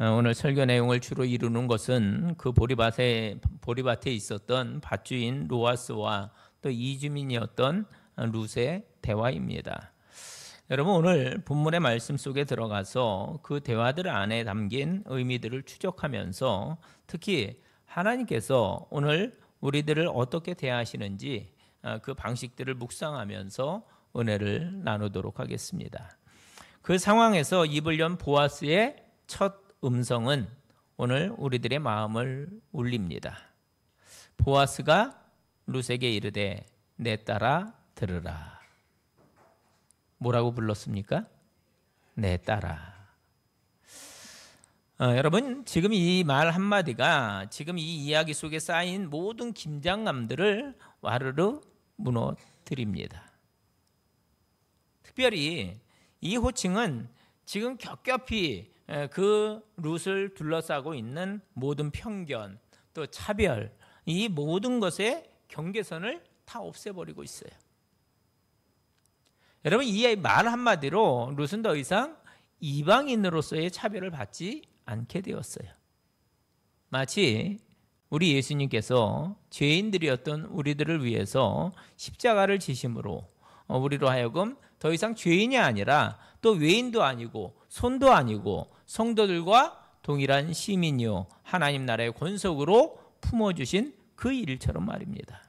오늘 설교 내용을 주로 이루는 것은 그 보리밭에 있었던 밭주인 로아스와 또 이주민이었던 룻의 대화입니다. 여러분, 오늘 본문의 말씀 속에 들어가서 그 대화들 안에 담긴 의미들을 추적하면서 특히 하나님께서 오늘 우리들을 어떻게 대하시는지 그 방식들을 묵상하면서 은혜를 나누도록 하겠습니다. 그 상황에서 입을 연 보아스의 첫 음성은 오늘 우리들의 마음을 울립니다. 보아스가 룻에게 이르되 내 딸아 들으라. 뭐라고 불렀습니까? 내 딸아. 여러분, 지금 이 말 한마디가 지금 이 이야기 속에 쌓인 모든 긴장감들을 와르르 무너뜨립니다. 특별히 이 호칭은 지금 겹겹이 그 룻을 둘러싸고 있는 모든 편견, 또 차별, 이 모든 것의 경계선을 다 없애버리고 있어요. 여러분, 이 말 한마디로 룻은 더 이상 이방인으로서의 차별을 받지 않게 되었어요. 마치 우리 예수님께서 죄인들이었던 우리들을 위해서 십자가를 지심으로 우리로 하여금 더 이상 죄인이 아니라 또 외인도 아니고 손도 아니고 성도들과 동일한 시민이요 하나님 나라의 권속으로 품어주신 그 일처럼 말입니다.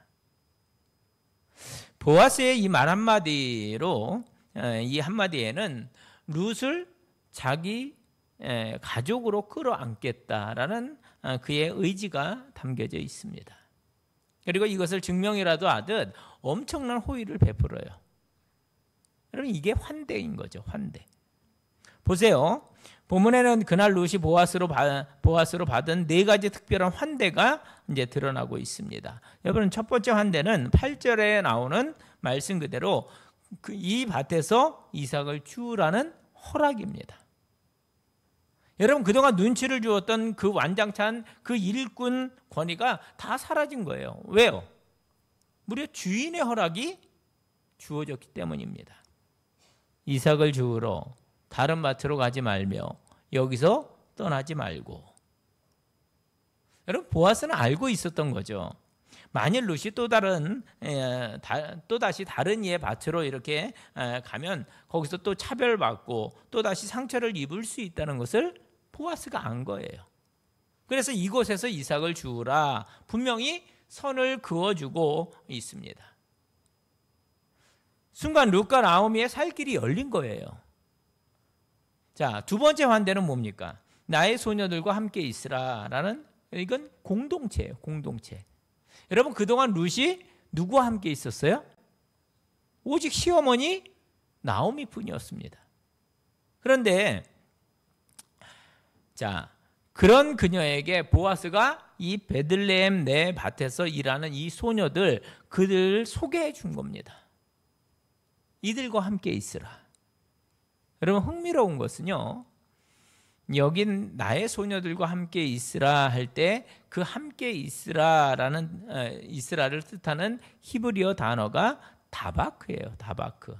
보아스의 이 말 한마디로 이 한마디에는 룻을 자기 가족으로 끌어안겠다라는 그의 의지가 담겨져 있습니다. 그리고 이것을 증명이라도 하듯 엄청난 호의를 베풀어요. 여러분, 이게 환대인 거죠. 환대. 보세요. 본문에는 그날 룻이 보아스로 받은 네 가지 특별한 환대가 이제 드러나고 있습니다. 여러분, 첫 번째 환대는 8절에 나오는 말씀 그대로 이 밭에서 이삭을 주우라는 허락입니다. 여러분, 그동안 눈치를 주었던 그 완장찬 그 일꾼 권위가 다 사라진 거예요. 왜요? 무려 주인의 허락이 주어졌기 때문입니다. 이삭을 주우러 다른 밭으로 가지 말며 여기서 떠나지 말고. 여러분, 보아스는 알고 있었던 거죠. 만일 룻이 또다시 다른 이의 밭으로 이렇게 가면 거기서 또 차별받고 또다시 상처를 입을 수 있다는 것을 보아스가 안 거예요. 그래서 이곳에서 이삭을 주우라 분명히 선을 그어주고 있습니다. 순간 룻과 나오미의 살 길이 열린 거예요. 자, 두 번째 환대는 뭡니까? 나의 소녀들과 함께 있으라라는, 이건 공동체예요. 공동체. 여러분, 그동안 룻이 누구와 함께 있었어요? 오직 시어머니 나오미 뿐이었습니다. 그런데 자, 그런 그녀에게 보아스가 이 베들레헴 내 밭에서 일하는 이 소녀들, 그들을 소개해 준 겁니다. 이들과 함께 있으라. 여러분, 흥미로운 것은요, 여긴 나의 소녀들과 함께 있으라 할 때 그 함께 있으라를 뜻하는 히브리어 단어가 다바크예요. 다바크.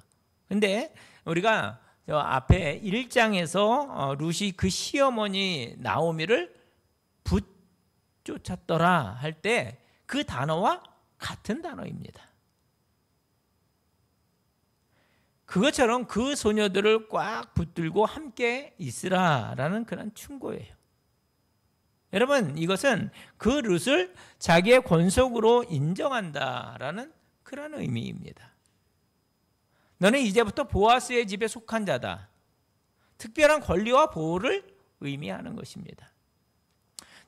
근데 우리가 저 앞에 1장에서 룻이 그 시어머니 나오미를 붙쫓았더라 할 때 그 단어와 같은 단어입니다. 그것처럼 그 소녀들을 꽉 붙들고 함께 있으라라는 그런 충고예요. 여러분, 이것은 그 룻을 자기의 권속으로 인정한다라는 그런 의미입니다. 너는 이제부터 보아스의 집에 속한 자다. 특별한 권리와 보호를 의미하는 것입니다.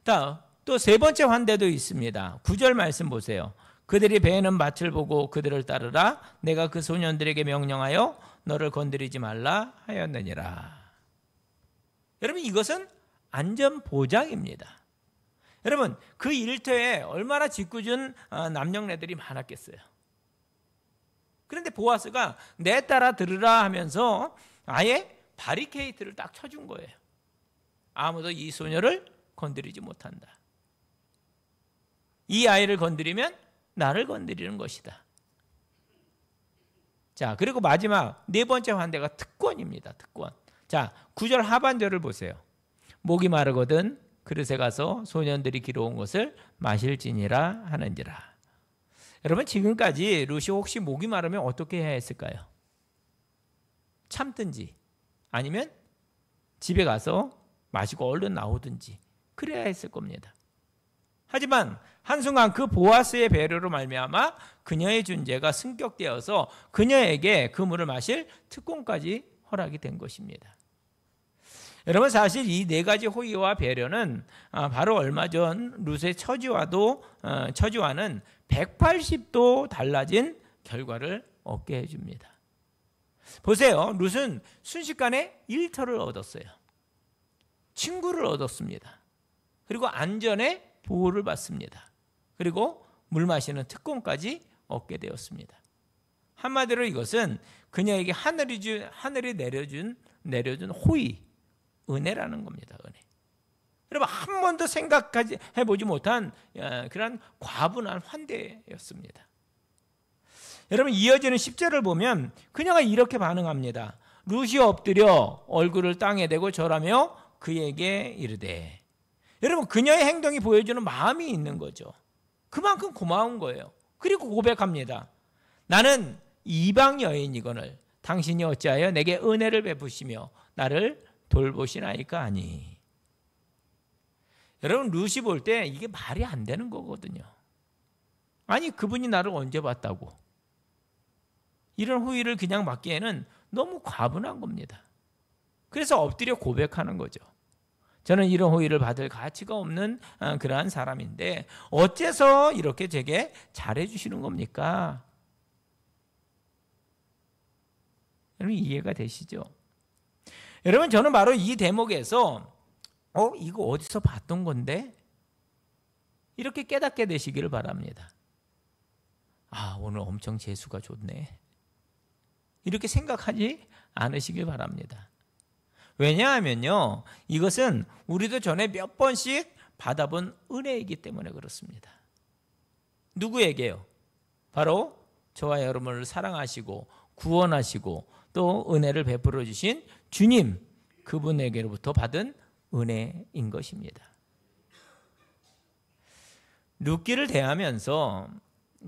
또 세 번째 환대도 있습니다. 9절 말씀 보세요. 그들이 베는 밭을 보고 그들을 따르라. 내가 그 소년들에게 명령하여 너를 건드리지 말라 하였느니라. 여러분, 이것은 안전보장입니다. 여러분, 그 일터에 얼마나 짓궂은 남녀네들이 많았겠어요. 그런데 보아스가 내 따라 들으라 하면서 아예 바리케이트를 딱 쳐준 거예요. 아무도 이 소녀를 건드리지 못한다. 이 아이를 건드리면 나를 건드리는 것이다. 자, 그리고 마지막 네 번째 환대가 특권입니다. 특권. 자, 9절 하반절을 보세요. 목이 마르거든 그릇에 가서 소년들이 기러온 것을 마실지니라 하는지라. 여러분, 지금까지 룻이 혹시 목이 마르면 어떻게 해야 했을까요? 참든지 아니면 집에 가서 마시고 얼른 나오든지 그래야 했을 겁니다. 하지만 한순간 그 보아스의 배려로 말미암아 그녀의 존재가 승격되어서 그녀에게 그 물을 마실 특권까지 허락이 된 것입니다. 여러분, 사실 이 네 가지 호의와 배려는 바로 얼마 전 룻의 처지와는 180도 달라진 결과를 얻게 해줍니다. 보세요. 룻은 순식간에 일터를 얻었어요. 친구를 얻었습니다. 그리고 안전의 보호를 받습니다. 그리고 물 마시는 특권까지 얻게 되었습니다. 한마디로 이것은 그녀에게 하늘이 내려준 호의, 은혜라는 겁니다. 은혜. 여러분, 한 번도 생각해보지 못한 그런 과분한 환대였습니다. 여러분, 이어지는 10절을 보면 그녀가 이렇게 반응합니다. 룻이 엎드려 얼굴을 땅에 대고 절하며 그에게 이르되. 여러분, 그녀의 행동이 보여주는 마음이 있는 거죠. 그만큼 고마운 거예요. 그리고 고백합니다. 나는 이방 여인이거늘 당신이 어찌하여 내게 은혜를 베푸시며 나를 돌보시나이까 하니. 여러분, 룻이 볼 때 이게 말이 안 되는 거거든요. 아니, 그분이 나를 언제 봤다고. 이런 호의를 그냥 받기에는 너무 과분한 겁니다. 그래서 엎드려 고백하는 거죠. 저는 이런 호의를 받을 가치가 없는 그러한 사람인데 어째서 이렇게 제게 잘해주시는 겁니까? 여러분, 이해가 되시죠? 여러분, 저는 바로 이 대목에서 이거 어디서 봤던 건데? 이렇게 깨닫게 되시기를 바랍니다. 오늘 엄청 재수가 좋네. 이렇게 생각하지 않으시길 바랍니다. 왜냐하면요, 이것은 우리도 전에 몇 번씩 받아본 은혜이기 때문에 그렇습니다. 누구에게요? 바로 저와 여러분을 사랑하시고 구원하시고 또 은혜를 베풀어 주신 주님, 그분에게로부터 받은 은혜인 것입니다. 룻기를 대하면서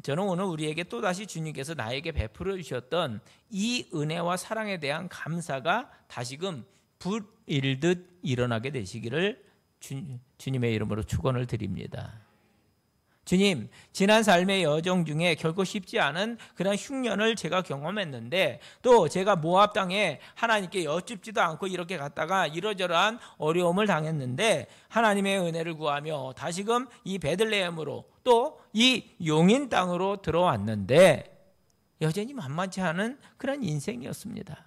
저는 오늘 우리에게 또다시 주님께서 나에게 베풀어 주셨던 이 은혜와 사랑에 대한 감사가 다시금 불일듯 일어나게 되시기를 주님의 이름으로 축원을 드립니다. 주님, 지난 삶의 여정 중에 결코 쉽지 않은 그런 흉년을 제가 경험했는데 또 제가 모압 땅에 하나님께 여쭙지도 않고 이렇게 갔다가 이러저러한 어려움을 당했는데 하나님의 은혜를 구하며 다시금 이 베들레헴으로 또 이 용인 땅으로 들어왔는데 여전히 만만치 않은 그런 인생이었습니다.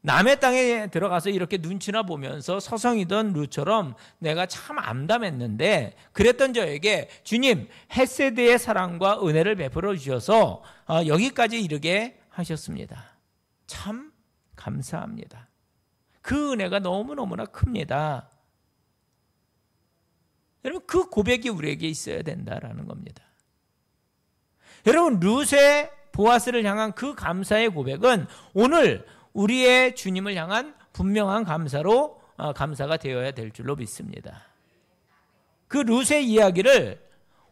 남의 땅에 들어가서 이렇게 눈치나 보면서 서성이던 룻처럼 내가 참 암담했는데 그랬던 저에게 주님 헤세드의 사랑과 은혜를 베풀어 주셔서 여기까지 이르게 하셨습니다. 참 감사합니다. 그 은혜가 너무너무나 큽니다. 여러분, 그 고백이 우리에게 있어야 된다라는 겁니다. 여러분, 룻의 보아스를 향한 그 감사의 고백은 오늘 우리의 주님을 향한 분명한 감사가 되어야 될 줄로 믿습니다. 그 룻의 이야기를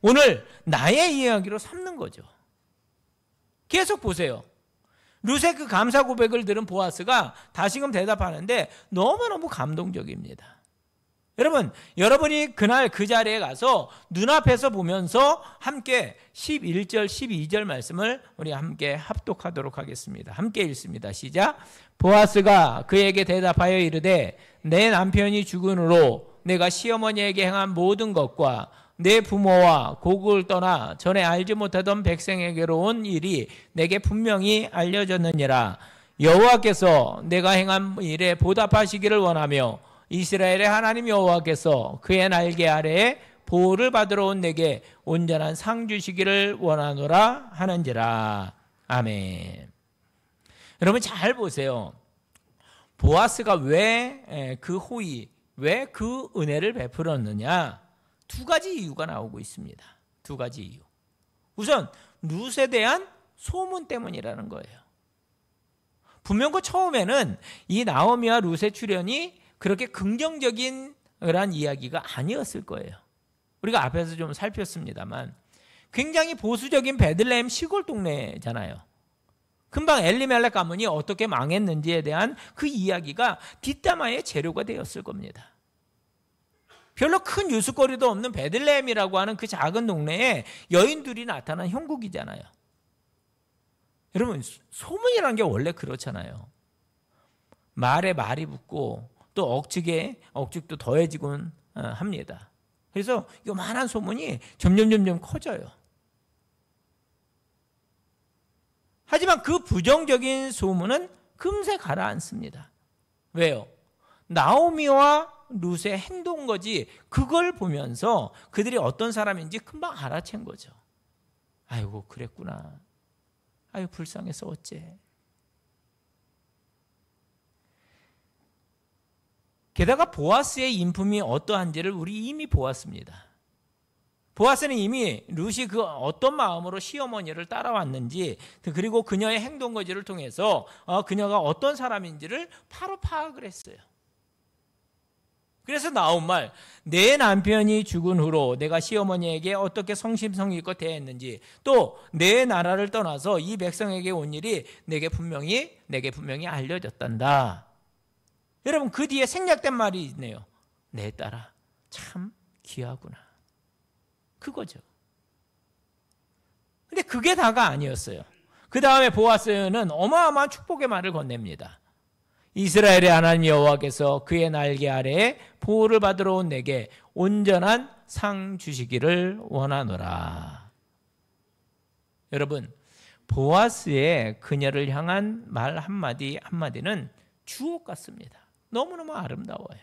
오늘 나의 이야기로 삼는 거죠. 계속 보세요. 룻의 그 감사 고백을 들은 보아스가 다시금 대답하는데 너무너무 감동적입니다. 여러분, 여러분이 그날 그 자리에 가서 눈앞에서 보면서 함께 11절, 12절 말씀을 우리 함께 합독하도록 하겠습니다. 함께 읽습니다. 시작. 보아스가 그에게 대답하여 이르되 내 남편이 죽은 후로 내가 시어머니에게 행한 모든 것과 내 부모와 고국을 떠나 전에 알지 못하던 백성에게로 온 일이 내게 분명히 알려졌느니라. 여호와께서 내가 행한 일에 보답하시기를 원하며 이스라엘의 하나님 여호와께서 그의 날개 아래에 보호를 받으러 온 내게 온전한 상 주시기를 원하노라 하는지라. 아멘. 여러분, 잘 보세요. 보아스가 왜 그 호의, 왜 그 은혜를 베풀었느냐? 두 가지 이유가 나오고 있습니다. 두 가지 이유. 우선 룻에 대한 소문 때문이라는 거예요. 분명 그 처음에는 이 나오미와 룻의 출연이 그렇게 긍정적인 그런 이야기가 아니었을 거예요. 우리가 앞에서 좀 살폈습니다만 굉장히 보수적인 베들레헴 시골 동네잖아요. 금방 엘리멜렉 가문이 어떻게 망했는지에 대한 그 이야기가 뒷담화의 재료가 되었을 겁니다. 별로 큰 뉴스거리도 없는 베들레헴이라고 하는 그 작은 동네에 여인들이 나타난 형국이잖아요. 여러분, 소문이라는 게 원래 그렇잖아요. 말에 말이 붙고 또 억측에 억측도 더해지곤 합니다. 그래서 요만한 소문이 점점 커져요. 하지만 그 부정적인 소문은 금세 가라앉습니다. 왜요? 나오미와 룻의 행동 거지 그걸 보면서 그들이 어떤 사람인지 금방 알아챈 거죠. 아이고 그랬구나. 아유 불쌍해서 어째. 게다가 보아스의 인품이 어떠한지를 우리 이미 보았습니다. 보아스는 이미 룻이 그 어떤 마음으로 시어머니를 따라왔는지 그리고 그녀의 행동 거지를 통해서 그녀가 어떤 사람인지를 바로 파악을 했어요. 그래서 나온 말, 내 남편이 죽은 후로 내가 시어머니에게 어떻게 성심성의껏 대했는지 또 내 나라를 떠나서 이 백성에게 온 일이 내게 분명히 알려졌단다. 여러분 그 뒤에 생략된 말이 있네요. 내 딸아 참 귀하구나. 그거죠. 근데 그게 다가 아니었어요. 그 다음에 보아스는 어마어마한 축복의 말을 건넵니다. 이스라엘의 하나님 여호와께서 그의 날개 아래에 보호를 받으러 온 내게 온전한 상 주시기를 원하노라. 여러분 보아스의 그녀를 향한 말 한마디는 주옥 같습니다. 너무너무 아름다워요.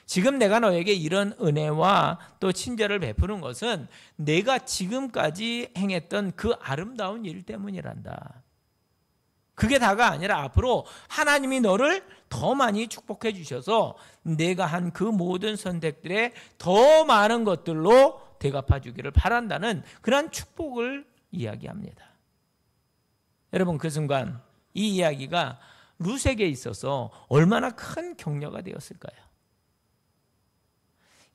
지금 내가 너에게 이런 은혜와 또 친절을 베푸는 것은 내가 지금까지 행했던 그 아름다운 일 때문이란다. 그게 다가 아니라 앞으로 하나님이 너를 더 많이 축복해 주셔서 내가 한 그 모든 선택들에 더 많은 것들로 대갚아 주기를 바란다는 그런 축복을 이야기합니다. 여러분 그 순간 이 이야기가 룻에게 있어서 얼마나 큰 격려가 되었을까요?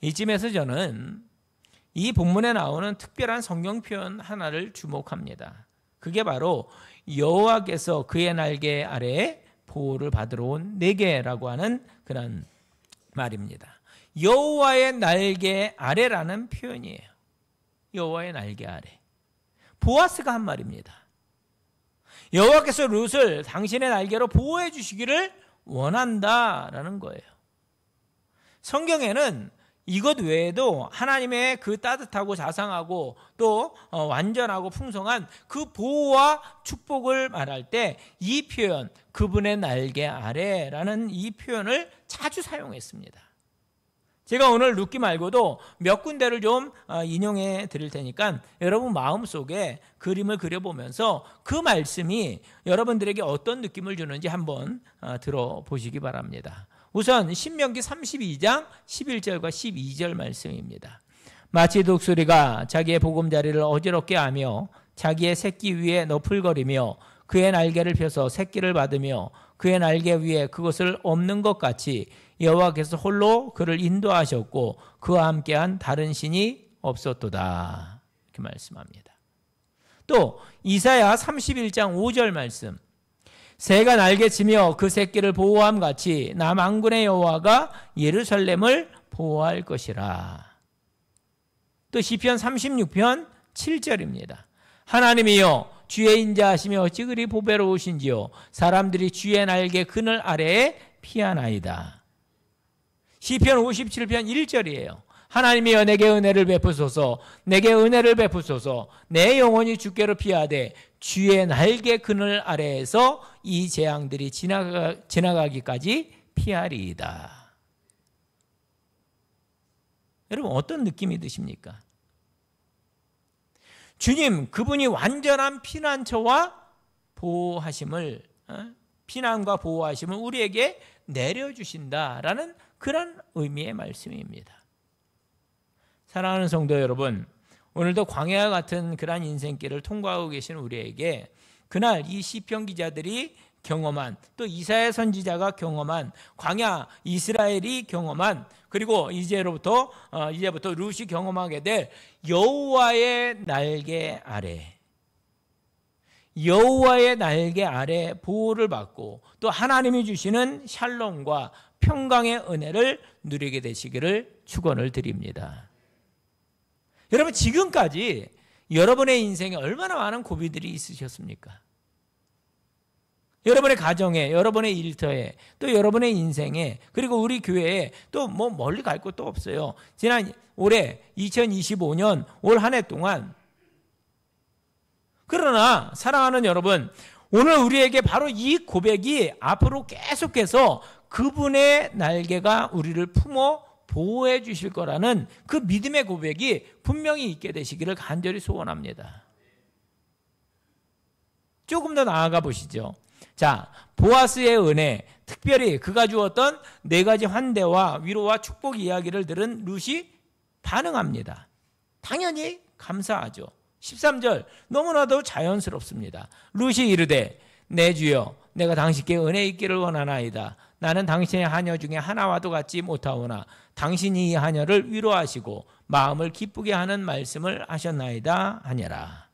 이쯤에서 저는 이 본문에 나오는 특별한 성경 표현 하나를 주목합니다. 그게 바로 여호와께서 그의 날개 아래에 보호를 받으러 온 내게라고 하는 그런 말입니다. 여호와의 날개 아래라는 표현이에요. 여호와의 날개 아래. 보아스가 한 말입니다. 여호와께서 룻을 당신의 날개로 보호해 주시기를 원한다라는 거예요. 성경에는 이것 외에도 하나님의 그 따뜻하고 자상하고 또 완전하고 풍성한 그 보호와 축복을 말할 때 이 표현, 그분의 날개 아래라는 이 표현을 자주 사용했습니다. 제가 오늘 룻기 말고도 몇 군데를 좀 인용해 드릴 테니까 여러분 마음속에 그림을 그려보면서 그 말씀이 여러분들에게 어떤 느낌을 주는지 한번 들어보시기 바랍니다. 우선 신명기 32장 11절과 12절 말씀입니다. 마치 독수리가 자기의 보금자리를 어지럽게 하며 자기의 새끼 위에 너풀거리며 그의 날개를 펴서 새끼를 받으며 그의 날개 위에 그것을 엎는 것 같이 여호와께서 홀로 그를 인도하셨고 그와 함께한 다른 신이 없었도다. 이렇게 말씀합니다. 또 이사야 31장 5절 말씀. 새가 날개치며 그 새끼를 보호함 같이 나 만군의 여호와가 예루살렘을 보호할 것이라. 또 시편 36편 7절입니다. 하나님이여 주의 인자하시며 어찌 그리 보배로우신지요 사람들이 주의 날개 그늘 아래에 피하나이다. 시편 57편 1절이에요. 하나님이여 내게 은혜를 베푸소서 내게 은혜를 베푸소서 내 영혼이 주께로 피하되 주의 날개 그늘 아래에서 이 재앙들이 지나가기까지 피하리이다. 여러분 어떤 느낌이 드십니까? 주님 그분이 완전한 피난처와 보호하심을 피난과 보호하심을 우리에게 내려주신다라는 그런 의미의 말씀입니다. 사랑하는 성도 여러분, 오늘도 광야와 같은 그러한 인생길을 통과하고 계신 우리에게 그날 이 시편 기자들이 경험한, 또 이사야 선지자가 경험한, 광야 이스라엘이 경험한, 그리고 이제부터 룻이 경험하게 될 여호와의 날개 아래, 여호와의 날개 아래 보호를 받고 또 하나님이 주시는 샬롬과 평강의 은혜를 누리게 되시기를 축원을 드립니다. 여러분, 지금까지 여러분의 인생에 얼마나 많은 고비들이 있으셨습니까? 여러분의 가정에, 여러분의 일터에, 또 여러분의 인생에, 그리고 우리 교회에 또 뭐 멀리 갈 곳도 없어요. 지난 올해 2025년 올 한 해 동안. 그러나 사랑하는 여러분, 오늘 우리에게 바로 이 고백이 앞으로 계속해서 그분의 날개가 우리를 품어 보호해 주실 거라는 그 믿음의 고백이 분명히 있게 되시기를 간절히 소원합니다. 조금 더 나아가 보시죠. 자, 보아스의 은혜, 특별히 그가 주었던 4가지 환대와 위로와 축복 이야기를 들은 룻이 반응합니다. 당연히 감사하죠. 13절 너무나도 자연스럽습니다. 룻이 이르되 내 주여 내가 당신께 은혜 있기를 원하나이다. 나는 당신의 하녀 중에 하나와도 같지 못하오나 당신이 이 하녀를 위로하시고 마음을 기쁘게 하는 말씀을 하셨나이다 하니라.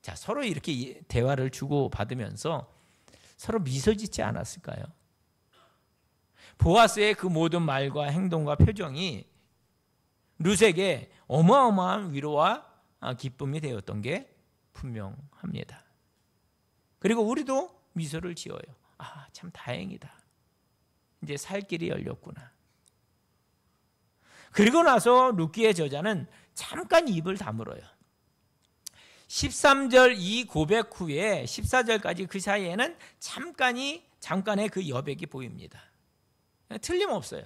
자, 서로 이렇게 대화를 주고받으면서 서로 미소 짓지 않았을까요? 보아스의 그 모든 말과 행동과 표정이 룻에게 어마어마한 위로와 기쁨이 되었던 게 분명합니다. 그리고 우리도 미소를 지어요. 아, 참 다행이다. 이제 살 길이 열렸구나. 그리고 나서 룻기의 저자는 잠깐 입을 다물어요. 13절 이 고백 후에 14절까지 그 사이에는 잠깐의 그 여백이 보입니다. 틀림없어요.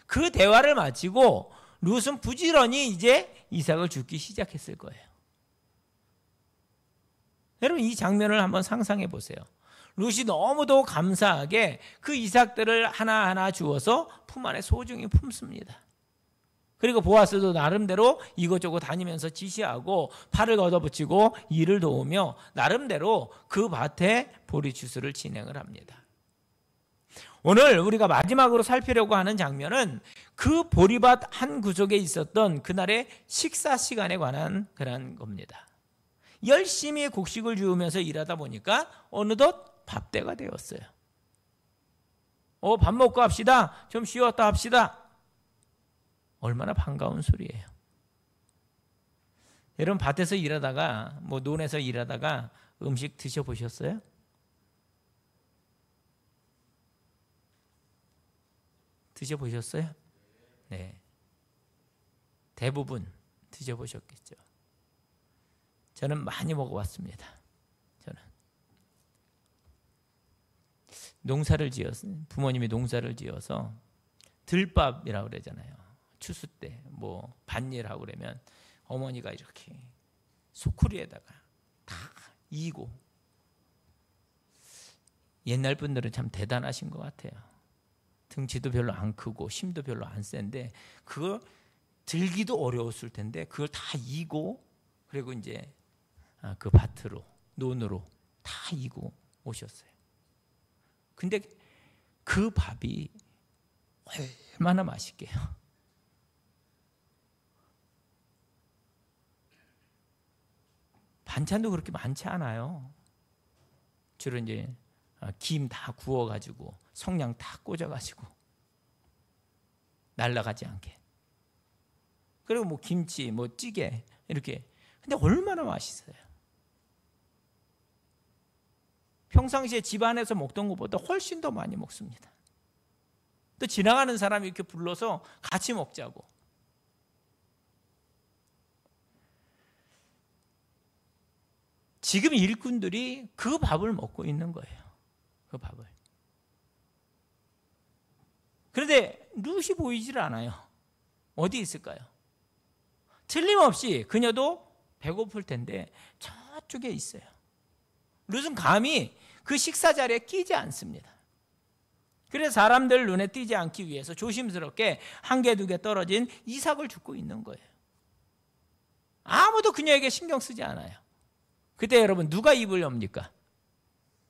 그 대화를 마치고 룻은 부지런히 이제 이삭을 줍기 시작했을 거예요. 여러분, 이 장면을 한번 상상해 보세요. 룻이 너무도 감사하게 그 이삭들을 하나하나 주어서 품 안에 소중히 품습니다. 그리고 보아스도 나름대로 이것저것 다니면서 지시하고 팔을 걷어붙이고 일을 도우며 나름대로 그 밭에 보리추수를 진행을 합니다. 오늘 우리가 마지막으로 살피려고 하는 장면은 그 보리밭 한 구석에 있었던 그날의 식사 시간에 관한 그런 겁니다. 열심히 곡식을 주우면서 일하다 보니까 어느덧 밥때가 되었어요. 밥 먹고 합시다. 좀 쉬었다 합시다. 얼마나 반가운 소리예요. 여러분, 밭에서 일하다가 논에서 일하다가 음식 드셔보셨어요? 드셔보셨어요? 네. 대부분 드셔보셨겠죠. 저는 많이 먹어봤습니다. 저는 부모님이 농사를 지어서 들밥이라고 그러잖아요. 추수 때 밭일하고 그러면 어머니가 이렇게 소쿠리에다가 다 이고, 옛날 분들은 참 대단하신 것 같아요. 등치도 별로 안 크고 힘도 별로 안 센데 그걸 들기도 어려웠을 텐데 그걸 다 이고, 그리고 이제 그 밭으로, 논으로 다 이고 오셨어요. 근데 그 밥이 얼마나 맛있게요. 반찬도 그렇게 많지 않아요. 주로 이제 김 다 구워가지고 성냥 다 꽂아가지고 날아가지 않게. 그리고 김치, 찌개 이렇게. 근데 얼마나 맛있어요. 평상시에 집안에서 먹던 것보다 훨씬 더 많이 먹습니다. 또 지나가는 사람이 이렇게 불러서 같이 먹자고. 지금 일꾼들이 그 밥을 먹고 있는 거예요. 그 밥을. 그런데 룻이 보이질 않아요. 어디 있을까요? 틀림없이 그녀도 배고플 텐데 저쪽에 있어요. 룻은 감히 그 식사 자리에 끼지 않습니다. 그래서 사람들 눈에 띄지 않기 위해서 조심스럽게 한 개, 두 개 떨어진 이삭을 줍고 있는 거예요. 아무도 그녀에게 신경 쓰지 않아요. 그때 여러분 누가 입을 엽니까?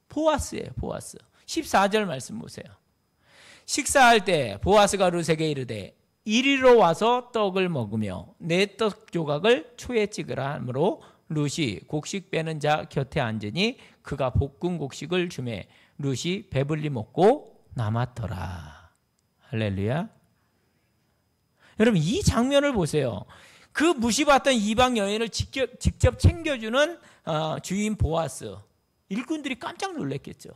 보아스예요. 보아스. 14절 말씀 보세요. 식사할 때 보아스가 룻에게 이르되 이리로 와서 떡을 먹으며 내 떡 조각을 초에 찍으라 하므로 룻이 곡식 빼는 자 곁에 앉으니 그가 볶은 곡식을 주매 룻이 배불리 먹고 남았더라. 할렐루야. 여러분 이 장면을 보세요. 그 무시받던 이방 여인을 직접 챙겨주는 주인 보아스. 일꾼들이 깜짝 놀랐겠죠.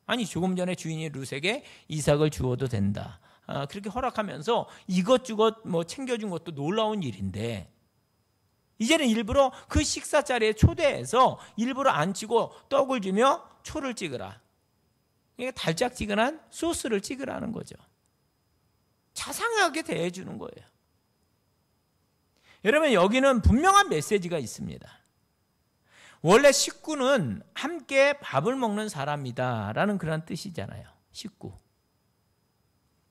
아니 조금 전에 주인이 룻에게 이삭을 주어도 된다. 그렇게 허락하면서 이것저것 뭐 챙겨준 것도 놀라운 일인데 이제는 일부러 그 식사 자리에 초대해서 일부러 앉히고 떡을 주며 초를 찍으라. 그러니까 달짝지근한 소스를 찍으라는 거죠. 자상하게 대해주는 거예요. 여러분 여기는 분명한 메시지가 있습니다. 원래 식구는 함께 밥을 먹는 사람이다 라는 그런 뜻이잖아요. 식구.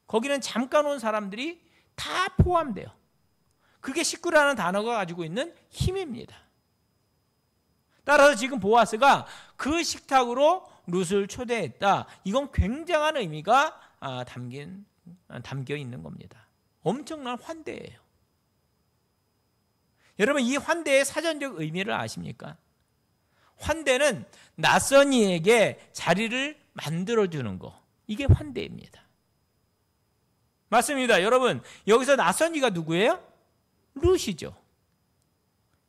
거기는 잠깐 온 사람들이 다 포함돼요. 그게 식구라는 단어가 가지고 있는 힘입니다. 따라서 지금 보아스가 그 식탁으로 룻을 초대했다. 이건 굉장한 의미가 담겨 있는 겁니다. 엄청난 환대예요. 여러분 이 환대의 사전적 의미를 아십니까? 환대는 낯선 이에게 자리를 만들어주는 거. 이게 환대입니다. 맞습니다. 여러분 여기서 낯선 이가 누구예요? 룻이죠.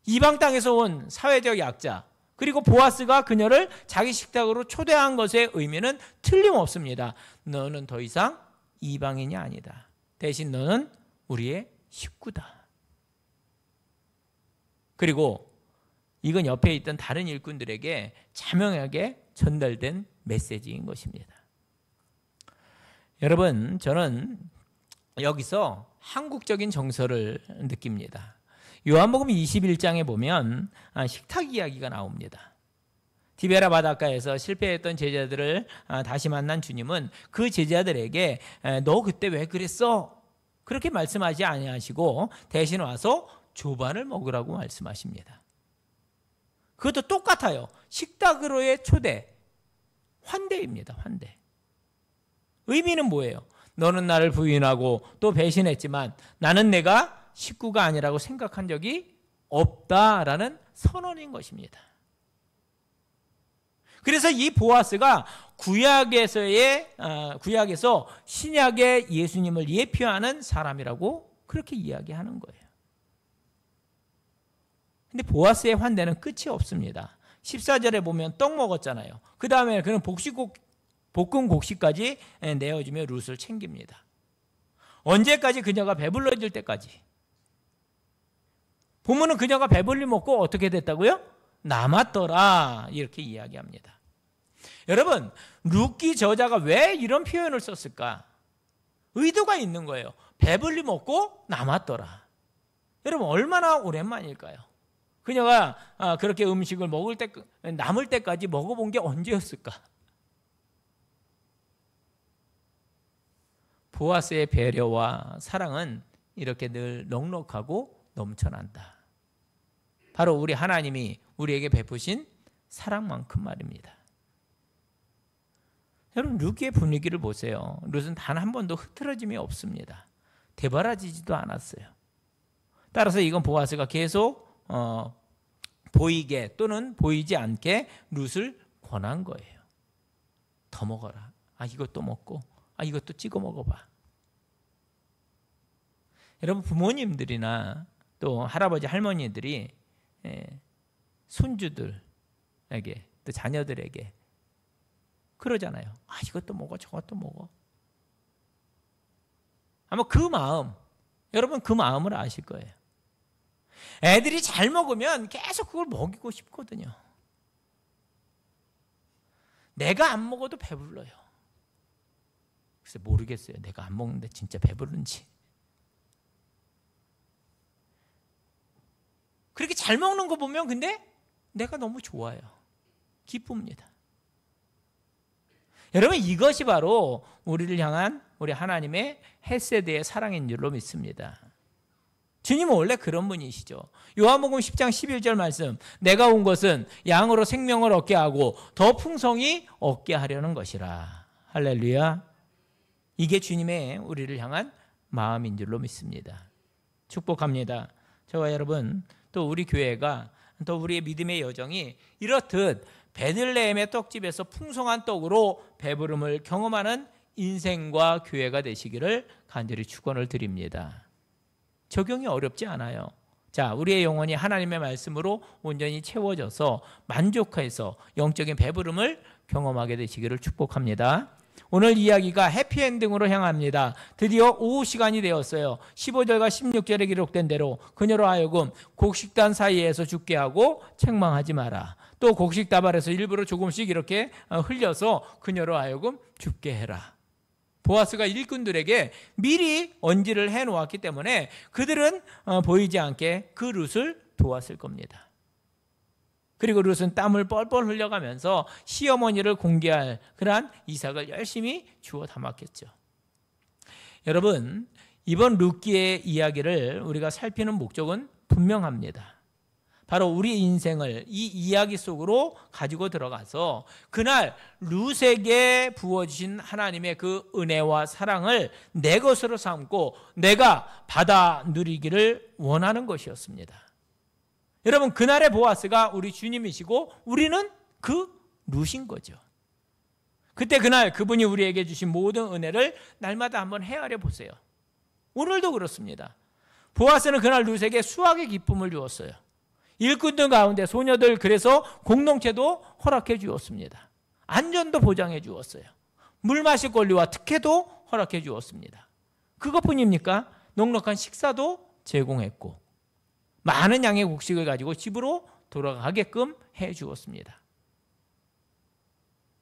이방 땅에서 온 사회적 약자. 그리고 보아스가 그녀를 자기 식탁으로 초대한 것의 의미는 틀림없습니다. 너는 더 이상 이방인이 아니다. 대신 너는 우리의 식구다. 그리고 이건 옆에 있던 다른 일꾼들에게 자명하게 전달된 메시지인 것입니다. 여러분 저는 여기서 한국적인 정서를 느낍니다. 요한복음 21장에 보면 식탁 이야기가 나옵니다. 디베라 바닷가에서 실패했던 제자들을 다시 만난 주님은 그 제자들에게 너 그때 왜 그랬어? 그렇게 말씀하지 아니하시고 대신 와서 조반을 먹으라고 말씀하십니다. 그것도 똑같아요. 식탁으로의 초대, 환대입니다. 환대. 의미는 뭐예요? 너는 나를 부인하고 또 배신했지만 나는 내가 식구가 아니라고 생각한 적이 없다라는 선언인 것입니다. 그래서 이 보아스가 구약에서 신약의 예수님을 예표하는 사람이라고 그렇게 이야기하는 거예요. 근데 보아스의 환대는 끝이 없습니다. 14절에 보면 떡 먹었잖아요. 그 다음에 그는 볶은 곡식까지 내어주며 룻을 챙깁니다. 언제까지? 그녀가 배불러질 때까지. 보면은 그녀가 배불리 먹고 어떻게 됐다고요? 남았더라 이렇게 이야기합니다. 여러분 룻기 저자가 왜 이런 표현을 썼을까? 의도가 있는 거예요. 배불리 먹고 남았더라. 여러분 얼마나 오랜만일까요? 그녀가 그렇게 음식을 남을 때까지 먹어본 게 언제였을까? 보아스의 배려와 사랑은 이렇게 늘 넉넉하고 넘쳐난다. 바로 우리 하나님이 우리에게 베푸신 사랑만큼 말입니다. 여러분 룻의 분위기를 보세요. 룻은 단 한 번도 흐트러짐이 없습니다. 대바라지지도 않았어요. 따라서 이건 보아스가 계속 보이게 또는 보이지 않게 룻을 권한 거예요. 더 먹어라. 이것도 먹고 이것도 찍어 먹어봐. 여러분 부모님들이나 또 할아버지 할머니들이 손주들에게 또 자녀들에게 그러잖아요. 이것도 먹어 저것도 먹어. 아마 그 마음 여러분 그 마음을 아실 거예요. 애들이 잘 먹으면 계속 그걸 먹이고 싶거든요. 내가 안 먹어도 배불러요. 글쎄 모르겠어요. 내가 안 먹는데 진짜 배부른지. 그렇게 잘 먹는 거 보면 근데 내가 너무 좋아요. 기쁩니다. 여러분 이것이 바로 우리를 향한 우리 하나님의 헤세드의 사랑인 줄로 믿습니다. 주님은 원래 그런 분이시죠. 요한복음 10장 11절 말씀, 내가 온 것은 양으로 생명을 얻게 하고 더 풍성히 얻게 하려는 것이라. 할렐루야. 이게 주님의 우리를 향한 마음인 줄로 믿습니다. 축복합니다. 저와 여러분, 또 우리 교회가, 또 우리의 믿음의 여정이 이렇듯 베들레헴의 떡집에서 풍성한 떡으로 배부름을 경험하는 인생과 교회가 되시기를 간절히 축원을 드립니다. 적용이 어렵지 않아요. 자, 우리의 영혼이 하나님의 말씀으로 온전히 채워져서 만족해서 영적인 배부름을 경험하게 되시기를 축복합니다. 오늘 이야기가 해피엔딩으로 향합니다. 드디어 오후 시간이 되었어요. 15절과 16절에 기록된 대로 그녀로 하여금 곡식단 사이에서 죽게 하고 책망하지 마라. 또 곡식 다발에서 일부러 조금씩 이렇게 흘려서 그녀로 하여금 죽게 해라. 보아스가 일꾼들에게 미리 언지를 해놓았기 때문에 그들은 보이지 않게 그 룻을 도왔을 겁니다. 그리고 룻은 땀을 뻘뻘 흘려가면서 시어머니를 공개할 그러한 이삭을 열심히 주워 담았겠죠. 여러분, 이번 룻기의 이야기를 우리가 살피는 목적은 분명합니다. 바로 우리 인생을 이 이야기 속으로 가지고 들어가서 그날 룻에게 부어주신 하나님의 그 은혜와 사랑을 내 것으로 삼고 내가 받아 누리기를 원하는 것이었습니다. 여러분, 그날의 보아스가 우리 주님이시고 우리는 그 룻인 거죠. 그때 그날 그분이 우리에게 주신 모든 은혜를 날마다 한번 헤아려 보세요. 오늘도 그렇습니다. 보아스는 그날 룻에게 수확의 기쁨을 주었어요. 일꾼들 가운데 소녀들, 그래서 공동체도 허락해 주었습니다. 안전도 보장해 주었어요. 물 마실 권리와 특혜도 허락해 주었습니다. 그것뿐입니까? 넉넉한 식사도 제공했고 많은 양의 곡식을 가지고 집으로 돌아가게끔 해 주었습니다.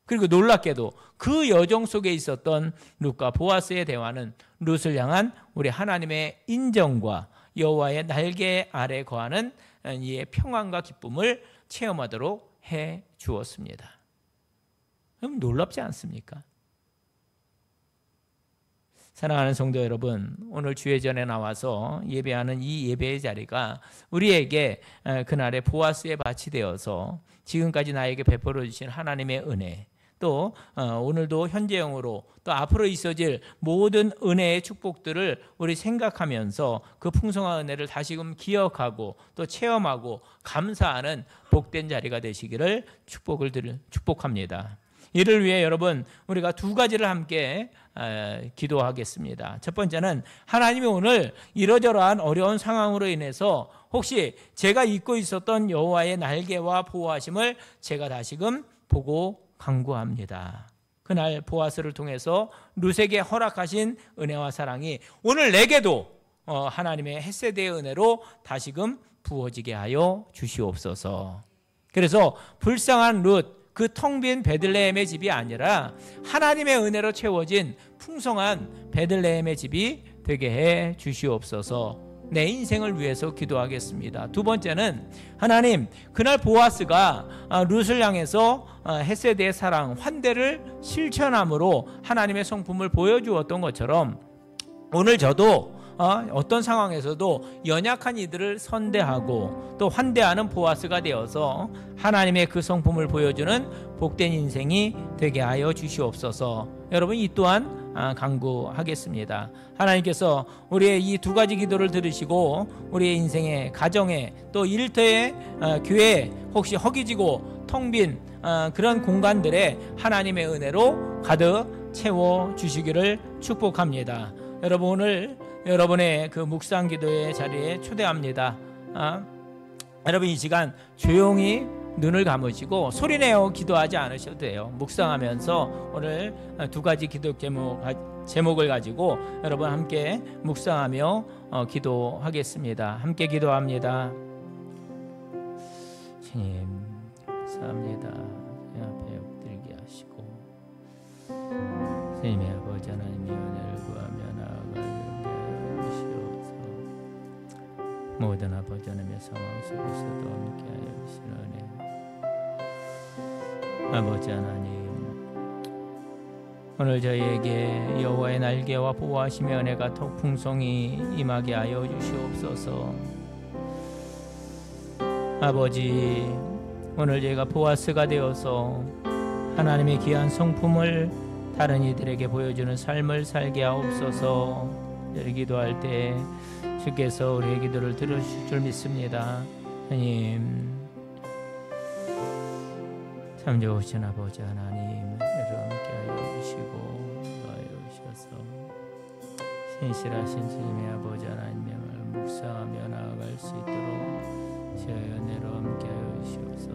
그리고 놀랍게도 그 여정 속에 있었던 룻과 보아스의 대화는 룻을 향한 우리 하나님의 인정과 여호와의 날개 아래 거하는 이의 평안과 기쁨을 체험하도록 해 주었습니다. 그럼 놀랍지 않습니까? 사랑하는 성도 여러분, 오늘 주회전에 나와서 예배하는 이 예배의 자리가 우리에게 그날의 보아스의 밭이 되어서 지금까지 나에게 베풀어 주신 하나님의 은혜, 또 오늘도 현재형으로 또 앞으로 있어질 모든 은혜의 축복들을 우리 생각하면서 그 풍성한 은혜를 다시금 기억하고 또 체험하고 감사하는 복된 자리가 되시기를 축복합니다. 이를 위해 여러분, 우리가 두 가지를 함께 기도하겠습니다. 첫 번째는 하나님이 오늘 이러저러한 어려운 상황으로 인해서 혹시 제가 잊고 있었던 여호와의 날개와 보호하심을 제가 다시금 보고 간구합니다. 그날 보아스를 통해서 룻에게 허락하신 은혜와 사랑이 오늘 내게도 하나님의 헷세대의 은혜로 다시금 부어지게 하여 주시옵소서. 그래서 불쌍한 룻, 그 텅 빈 베들레헴의 집이 아니라 하나님의 은혜로 채워진 풍성한 베들레헴의 집이 되게 해 주시옵소서. 내 인생을 위해서 기도하겠습니다. 두 번째는 하나님, 그날 보아스가 룻을 향해서 헷세대의 사랑, 환대를 실천함으로 하나님의 성품을 보여주었던 것처럼 오늘 저도 어떤 상황에서도 연약한 이들을 선대하고 또 환대하는 보아스가 되어서 하나님의 그 성품을 보여주는 복된 인생이 되게 하여 주시옵소서. 여러분, 이 또한 간구하겠습니다. 하나님께서 우리의 이 두 가지 기도를 들으시고 우리의 인생에, 가정에, 또 일터에, 교회에 혹시 허기지고 텅 빈 그런 공간들에 하나님의 은혜로 가득 채워주시기를 축복합니다. 여러분, 오늘 여러분의 그 묵상 기도의 자리에 초대합니다. 여러분, 이 시간 조용히 눈을 감으시고 소리내어 기도하지 않으셔도 돼요. 묵상하면서 오늘 두 가지 기도 제목을 가지고 여러분 함께 묵상하며 기도하겠습니다. 함께 기도합니다. 주님, 감사합니다. 내 앞에 엎드리게 하시고 주님의 아버지 하나님의 은혜를 구하며 나아가게 하시옵소서. 모든 아버지 하나님의 상황 속에서도 함께하여 주시는 은혜, 아버지 하나님, 오늘 저희에게 여호와의 날개와 보호하심의 은혜가 더욱 풍성히 임하게 하여 주시옵소서. 아버지, 오늘 저희가 보아스가 되어서 하나님의 귀한 성품을 다른 이들에게 보여주는 삶을 살게 하옵소서. 저희 기도할 때 주께서 우리의 기도를 들으실 줄 믿습니다. 하나님, 참 좋으신 아버지 하나님, 우리를 함께하여 주시고 인도하여 주셔서 신실하신 주님의 아버지 하나님의 말을 묵상하며 나아갈 수 있도록 주의 은혜로 함께하여 주시옵소서.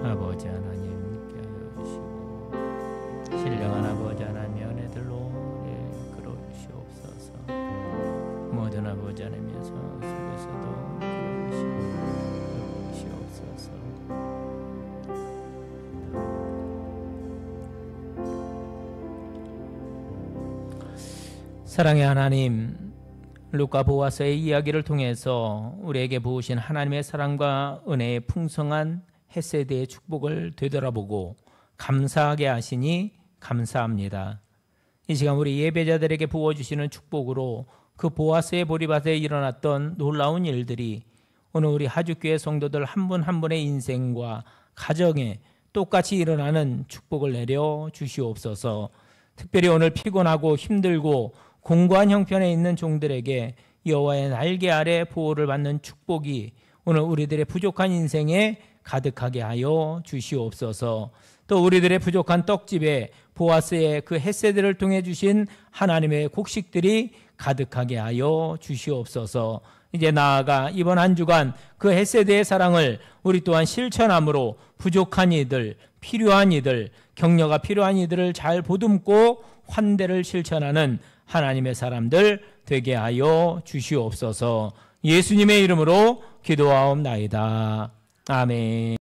아버지 하나님 함께하여 주시고 신령한 아버지 하나님의 은혜들로 우리를 끌어주시옵소서. 모든 아버지 하나님의 상황 속에서도 끌어주시옵소서. 사랑의 하나님, 루카 보아서의 이야기를 통해서 우리에게 부으신 하나님의 사랑과 은혜의 풍성한 헤세드의 축복을 되돌아보고 감사하게 하시니 감사합니다. 이 시간 우리 예배자들에게 부어주시는 축복으로 그 보아스의 보리밭에 일어났던 놀라운 일들이 오늘 우리 하주교회 성도들 한 분 한 분의 인생과 가정에 똑같이 일어나는 축복을 내려 주시옵소서. 특별히 오늘 피곤하고 힘들고 공고한 형편에 있는 종들에게 여호와의 날개 아래 보호를 받는 축복이 오늘 우리들의 부족한 인생에 가득하게 하여 주시옵소서. 또 우리들의 부족한 떡집에 보아스의 그 헤세드를 통해 주신 하나님의 곡식들이 가득하게 하여 주시옵소서. 이제 나아가 이번 한 주간 그 헤세드의 사랑을 우리 또한 실천함으로 부족한 이들, 필요한 이들, 격려가 필요한 이들을 잘 보듬고 환대를 실천하는 하나님의 사람들 되게 하여 주시옵소서. 예수님의 이름으로 기도하옵나이다. 아멘.